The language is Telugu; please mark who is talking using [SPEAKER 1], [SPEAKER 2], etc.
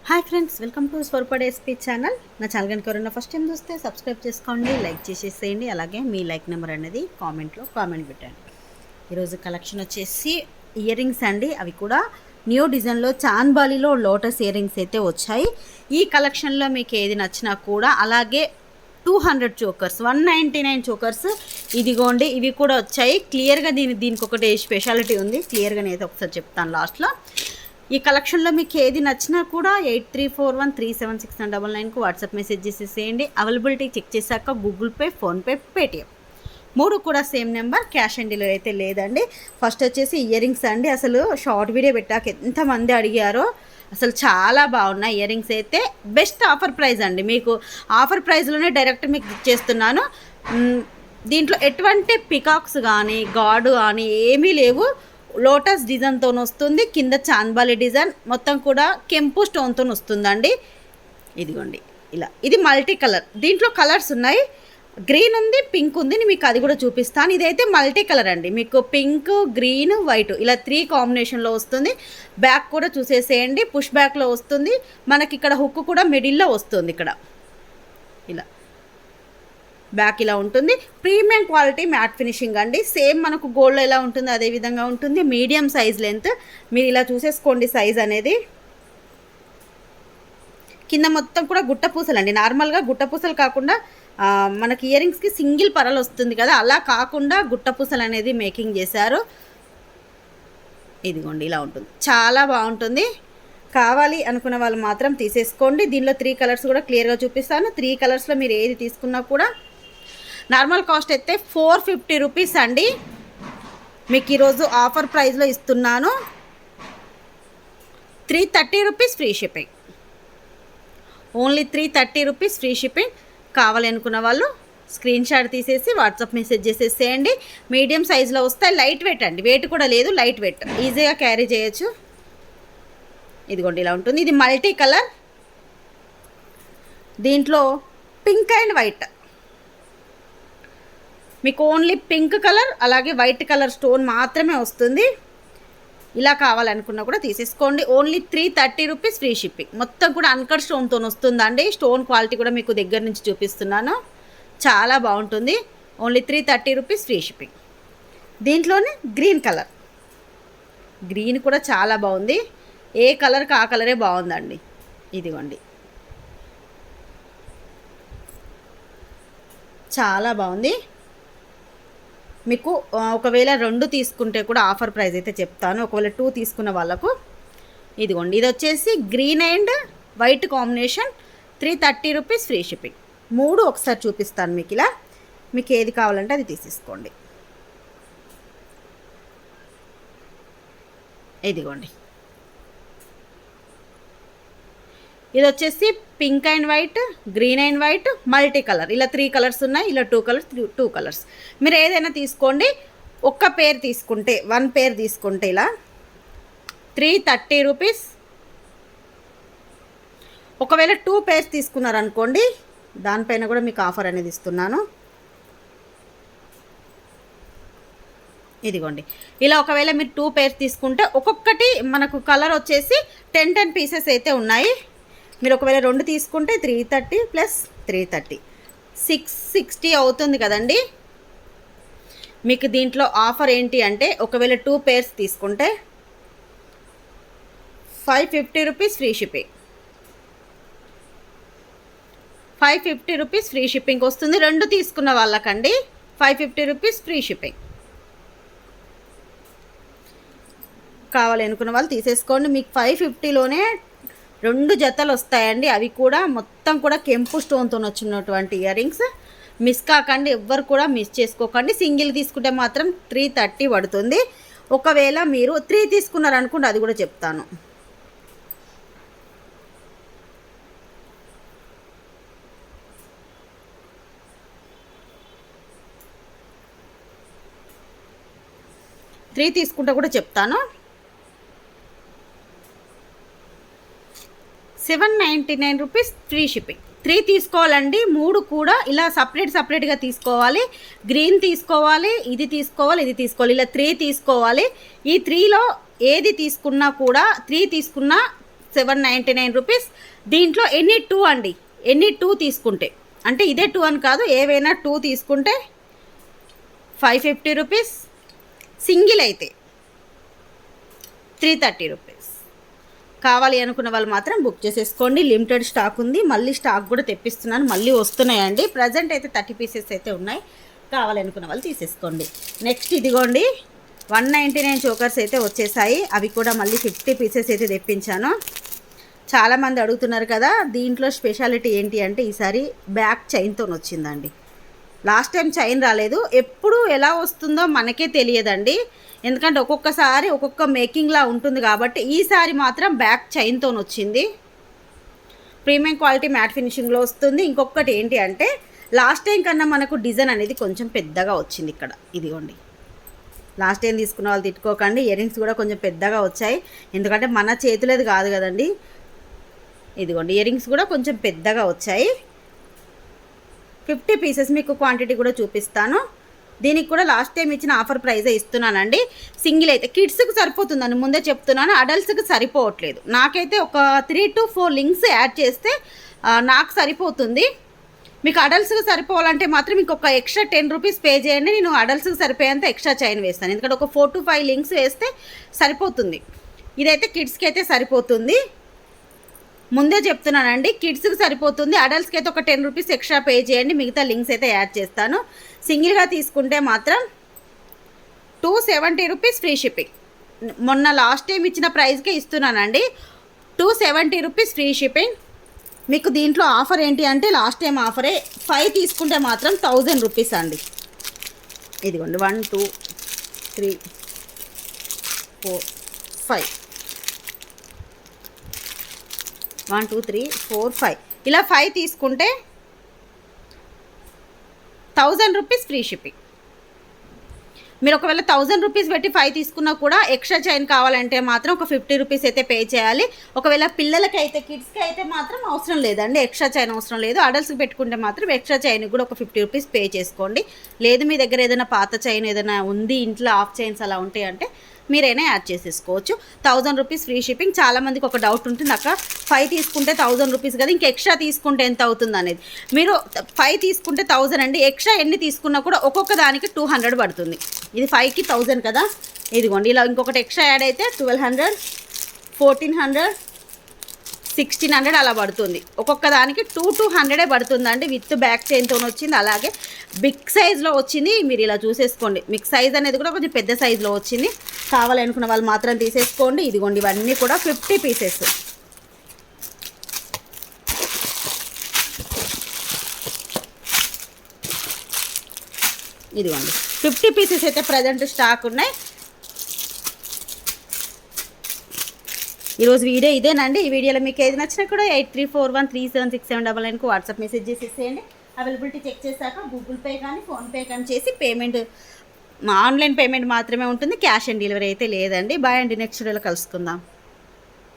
[SPEAKER 1] Hi friends, welcome to Swaroopa SP channel. నా ఛానల్ కనుక ఎవరైనా ఫస్ట్ టైం చూస్తే సబ్స్క్రైబ్ చేసుకోండి, లైక్ చేసేసేయండి. అలాగే మీ లైక్ నెంబర్ అనేది కామెంట్లో కామెంట్ పెట్టండి. ఈరోజు కలెక్షన్ వచ్చేసి ఇయర్ రింగ్స్ అండి. అవి కూడా న్యూ డిజైన్లో చాన్బాలీలో లోటస్ ఇయర్ రింగ్స్ అయితే వచ్చాయి. ఈ కలెక్షన్లో మీకు ఏది నచ్చినా కూడా అలాగే 200 చోకర్స్, 199 చోకర్స్ ఇదిగోండి. ఇవి కూడా వచ్చాయి. క్లియర్గా దీనికి ఒకటి స్పెషాలిటీ ఉంది. క్లియర్గా నేను ఒకసారి చెప్తాను లాస్ట్లో. ఈ కలెక్షన్లో మీకు ఏది నచ్చినా కూడా 8341376999కు వాట్సాప్ మెసేజ్ చేసేసేయండి. అవైలబిలిటీ చెక్ చేశాక గూగుల్ పే, ఫోన్పే, పేటిఎం 3 కూడా same number. Cash on delivery అయితే లేదండి. ఫస్ట్ వచ్చేసి ఇయర్ రింగ్స్ అండి. అసలు షార్ట్ వీడియో పెట్టాక ఎంతమంది అడిగారో, అసలు చాలా బాగున్నాయి ఇయర్ రింగ్స్ అయితే. బెస్ట్ ఆఫర్ ప్రైస్ అండి. మీకు ఆఫర్ ప్రైస్లోనే డైరెక్ట్ మీకు ఇచ్చేస్తున్నాను. దీంట్లో ఎటువంటి పికాక్స్ కానీ గార్డు కానీ ఏమీ లేవు. లోటస్ డిజైన్తో వస్తుంది. కింద చాన్బాలి డిజైన్ మొత్తం కూడా కెంపు స్టోన్తో వస్తుందండి. ఇదిగోండి ఇలా. ఇది మల్టీ కలర్. దీంట్లో కలర్స్ ఉన్నాయి. గ్రీన్ ఉంది, పింక్ ఉంది. మీకు అది కూడా చూపిస్తాను. ఇదైతే మల్టీ కలర్ అండి. మీకు పింక్, గ్రీన్, వైట్ ఇలా 3 కాంబినేషన్లో వస్తుంది. బ్యాక్ కూడా చూసేసేయండి. పుష్ బ్యాక్లో వస్తుంది. మనకి ఇక్కడ హుక్ కూడా మిడిల్లో వస్తుంది. ఇక్కడ ఇలా బ్యాక్ ఇలా ఉంటుంది. ప్రీమియం క్వాలిటీ మ్యాట్ ఫినిషింగ్ అండి. సేమ్ మనకు గోల్డ్ ఎలా ఉంటుందో అదే విధంగా ఉంటుంది. Medium size length. మీరు ఇలా చూసేసుకోండి సైజ్ అనేది. కింద మొత్తం కూడా గుట్టపూసలు అండి. నార్మల్గా గుట్టపూసలు కాకుండా మనకి ఇయర్ రింగ్స్కి సింగిల్ పరలు వస్తుంది కదా, అలా కాకుండా గుట్టపూసలు అనేది మేకింగ్ చేశారు. ఇదిగోండి ఇలా ఉంటుంది. చాలా బాగుంటుంది. కావాలి అనుకున్న వాళ్ళు మాత్రం తీసేసుకోండి. దీనిలో 3 కలర్స్ కూడా క్లియర్గా చూపిస్తాను. 3 కలర్స్లో మీరు ఏది తీసుకున్నా కూడా నార్మల్ కాస్ట్ అయితే 450 రూపీస్ అండి. మీకు ఈరోజు ఆఫర్ ప్రైస్లో ఇస్తున్నాను. 330 rupees free shipping. Only 330 rupees free shipping. కావాలి అనుకున్న వాళ్ళు స్క్రీన్ షాట్ తీసేసి వాట్సాప్ మెసేజ్ చేసేసేయండి. మీడియం సైజులో వస్తాయి. లైట్ వెయిట్ అండి. వెయిట్ కూడా లేదు, లైట్ వెయిట్. ఈజీగా క్యారీ చేయొచ్చు. ఇదిగోండి ఇలా ఉంటుంది. ఇది మల్టీ కలర్. దీంట్లో పింక్ అండ్ వైట్. మీకు ఓన్లీ పింక్ కలర్ అలాగే వైట్ కలర్ స్టోన్ మాత్రమే వస్తుంది. ఇలా కావాలనుకున్నా కూడా తీసేసుకోండి. Only 330 rupees free shipping. మొత్తం కూడా అన్కట్ స్టోన్తో వస్తుందండి. స్టోన్ క్వాలిటీ కూడా మీకు దగ్గర నుంచి చూపిస్తున్నాను. చాలా బాగుంటుంది. Only 330 rupees free shipping. దీంట్లోనే గ్రీన్ కలర్. గ్రీన్ కూడా చాలా బాగుంది. ఏ కలర్కి ఆ కలరే బాగుందండి. ఇదిగోండి చాలా బాగుంది. మీకు ఒకవేళ 2 తీసుకుంటే కూడా ఆఫర్ ప్రైస్ అయితే చెప్తాను. ఒకవేళ 2 తీసుకున్న వాళ్ళకు ఇదిగోండి. ఇది వచ్చేసి green and white combination. 330 rupees free shipping. 3 ఒకసారి చూపిస్తాను మీకు. ఇలా మీకు ఏది కావాలంటే అది తీసేసుకోండి. ఇదిగోండి. ఇది వచ్చేసి pink and white, green and white, multi colour. ఇలా 3 కలర్స్ ఉన్నాయి. ఇలా 2 కలర్స్, 2 కలర్స్. మీరు ఏదైనా తీసుకోండి. ఒక్క పేర్ తీసుకుంటే, 1 పేర్ తీసుకుంటే ఇలా 330 రూపీస్. ఒకవేళ 2 పేర్స్ తీసుకున్నారనుకోండి, దానిపైన కూడా మీకు ఆఫర్ అనేది ఇస్తున్నాను. ఇదిగోండి ఇలా. ఒకవేళ మీరు 2 పేర్స్ తీసుకుంటే ఒక్కొక్కటి మనకు కలర్ వచ్చేసి 10 పీసెస్ అయితే ఉన్నాయి. మీరు ఒకవేళ 2 తీసుకుంటే 330 ప్లస్ 330 660 అవుతుంది కదండి. మీకు దీంట్లో ఆఫర్ ఏంటి అంటే ఒకవేళ 2 పేర్స్ తీసుకుంటే 550 rupees free shipping. 550 rupees free shipping వస్తుంది. 2 తీసుకున్న వాళ్ళకండి 550 రూపీస్ ఫ్రీ షిప్పింగ్. కావాలి అనుకున్న వాళ్ళు తీసేసుకోండి. మీకు 550లోనే 2 జతలు వస్తాయండి. అవి కూడా మొత్తం కూడా కెంపు స్టోన్తో వచ్చినటువంటి ఇయర్ రింగ్స్. మిస్ కాకండి, ఎవ్వరు కూడా మిస్ చేసుకోకండి. సింగిల్ తీసుకుంటే మాత్రం 330 పడుతుంది. ఒకవేళ మీరు 3 తీసుకున్నారనుకోండి, అది కూడా చెప్తాను. త్రీ తీసుకుంటే కూడా చెప్తాను. 799 రూపీస్ ఫ్రీ షిప్పింగ్. 3 తీసుకోవాలండి. 3 కూడా ఇలా సపరేట్గా తీసుకోవాలి. గ్రీన్ తీసుకోవాలి, ఇది తీసుకోవాలి, ఇది తీసుకోవాలి. ఇలా 3 తీసుకోవాలి. ఈ 3లో ఏది తీసుకున్నా కూడా 3 తీసుకున్నా 799 రూపీస్. దీంట్లో ఎనీ 2 అండి, ఎనీ 2 తీసుకుంటే, అంటే ఇదే 2 అని కాదు, ఏవైనా 2 తీసుకుంటే 550 రూపీస్. సింగిల్ అయితే 330 రూపీస్. కావాలి అనుకున్న వాళ్ళు మాత్రం బుక్ చేసేసుకోండి. లిమిటెడ్ స్టాక్ ఉంది, మళ్ళీ స్టాక్ కూడా తెప్పిస్తున్నాను, మళ్ళీ వస్తున్నాయండి. ప్రజెంట్ అయితే 30 పీసెస్ అయితే ఉన్నాయి, కావాలనుకున్న వాళ్ళు తీసేసుకోండి. నెక్స్ట్ ఇదిగోండి 199 చోకర్స్ అయితే వచ్చేసాయి, అవి కూడా మళ్ళీ 50 పీసెస్ అయితే తెప్పించాను. చాలామంది అడుగుతున్నారు కదా, దీంట్లో స్పెషాలిటీ ఏంటి అంటే ఈసారి బ్యాక్ చైన్తో వచ్చిందండి. లాస్ట్ టైం చైన్ రాలేదు, ఎప్పుడు ఎలా వస్తుందో మనకే తెలియదండి, ఎందుకంటే ఒక్కొక్కసారి ఒక్కొక్క మేకింగ్లా ఉంటుంది కాబట్టి ఈసారి మాత్రం బ్యాక్ చైన్తో వచ్చింది. ప్రీమియం క్వాలిటీ మ్యాట్ ఫినిషింగ్లో వస్తుంది. ఇంకొకటి ఏంటి అంటే లాస్ట్ టైం కన్నా మనకు డిజైన్ అనేది కొంచెం పెద్దగా వచ్చింది ఇక్కడ. ఇదిగోండి, లాస్ట్ టైం తీసుకున్న వాళ్ళు తిట్టుకోకండి, ఇయర్ రింగ్స్ కూడా కొంచెం పెద్దగా వచ్చాయి, ఎందుకంటే మన చేతులేది కాదు కదండి. ఇదిగోండి, ఇయర్ రింగ్స్ కూడా కొంచెం పెద్దగా వచ్చాయి. 50 పీసెస్ మీకు క్వాంటిటీ కూడా చూపిస్తాను. దీనికి కూడా లాస్ట్ టైం ఇచ్చిన ఆఫర్ ప్రైజే ఇస్తున్నానండి. సింగిల్ అయితే కిడ్స్కి సరిపోతుందని ముందే చెప్తున్నాను, అడల్ట్స్కి సరిపోవట్లేదు. నాకైతే ఒక 3 to 4 లింక్స్ యాడ్ చేస్తే నాకు సరిపోతుంది. మీకు అడల్ట్స్కి సరిపోవాలంటే మాత్రం ఇంకొక ఎక్స్ట్రా 10 రూపీస్ పే చేయండి, నేను అడల్ట్స్కి సరిపోయేంత ఎక్స్ట్రా చైన్ వేస్తాను, ఎందుకంటే ఒక 4 to 5 లింక్స్ వేస్తే సరిపోతుంది. ఇదైతే కిడ్స్కి అయితే సరిపోతుంది, ముందే చెప్తున్నానండి, కిడ్స్కి సరిపోతుంది. అడల్ట్స్కి అయితే ఒక 10 రూపీస్ ఎక్స్ట్రా పే చేయండి, మిగతా లింక్స్ అయితే యాడ్ చేస్తాను. సింగిల్గా తీసుకుంటే మాత్రం 270 రూపీస్ ఫ్రీ షిప్పింగ్. మొన్న లాస్ట్ టైం ఇచ్చిన ప్రైస్కే ఇస్తున్నానండి, 270 రూపీస్ ఫ్రీ షిప్పింగ్. మీకు దీంట్లో ఆఫర్ ఏంటి అంటే లాస్ట్ టైం ఆఫరే, 5 తీసుకుంటే మాత్రం 1000 రూపీస్ అండి. ఇదిగోండి 1 2 3 4 5 1 2 3 4 5 ఇలా 5 తీసుకుంటే 1000 రూపీస్ ఫ్రీ షిప్పింగ్. మీరు ఒకవేళ 1000 రూపీస్ పెట్టి 5 తీసుకున్నా కూడా ఎక్స్ట్రా చైన్ కావాలంటే మాత్రం ఒక 50 రూపీస్ అయితే పే చేయాలి. ఒకవేళ పిల్లలకైతే కిడ్స్కి అయితే మాత్రం అవసరం లేదండి, ఎక్స్ట్రా చైన్ అవసరం లేదు. అడల్ట్స్కి పెట్టుకుంటే మాత్రం ఎక్స్ట్రా చైన్కి కూడా ఒక 50 రూపీస్ పే చేసుకోండి. లేదు మీ దగ్గర ఏదైనా పాత చైన్ ఏదైనా ఉంది ఇంట్లో, ఆఫ్ చైన్స్ అలా ఉంటాయి అంటే మీరైనా యాడ్ చేసేసుకోవచ్చు. 1000 రూపీస్ ఫ్రీ షిప్పింగ్. చాలామందికి ఒక డౌట్ ఉంటుంది, అక్క 5 తీసుకుంటే 1000 రూపీస్ కదా, ఇంకా ఎక్స్ట్రా తీసుకుంటే ఎంత అవుతుంది అనేది. మీరు 5 తీసుకుంటే 1000 అండి, ఎక్స్ట్రా ఎన్ని తీసుకున్నా కూడా ఒక్కొక్క దానికి 200 పడుతుంది. ఇది 5కి 1000 కదా, ఇదిగోండి ఇలా ఇంకొకటి ఎక్స్ట్రా యాడ్ అయితే 1200 1400 1600 అలా పడుతుంది. ఒక్కొక్క దానికి 200 పడుతుందండి, విత్ బ్యాక్ చైన్తో వచ్చింది. అలాగే బిగ్ సైజ్లో వచ్చింది, మీరు ఇలా చూసేసుకోండి. మీకు సైజ్ అనేది కూడా కొంచెం పెద్ద సైజులో వచ్చింది, కావాలనుకున్న వాళ్ళు మాత్రం తీసేసుకోండి. ఇదిగోండి ఇవన్నీ కూడా 50 పీసెస్. ఇదిగోండి 50 పీసెస్ అయితే ప్రజెంట్ స్టాక్ ఉన్నాయి. ఈరోజు వీడియో ఇదేనండి. ఈ వీడియోలో మీకు ఏది నచ్చినా కూడా 8341376799కు వాట్సాప్ మెసేజ్ చేసేసేయండి. అవైలబిలిటీ చెక్ చేశాక గూగుల్ పే కానీ ఫోన్పే కానీ చేసి పేమెంట్, ఆన్లైన్ పేమెంట్ మాత్రమే ఉంటుంది, క్యాష్ ఆన్ డెలివరీ అయితే లేదండి. బాయ్ అండి, నెక్స్ట్ వీడియోలో కలుసుకుందాం.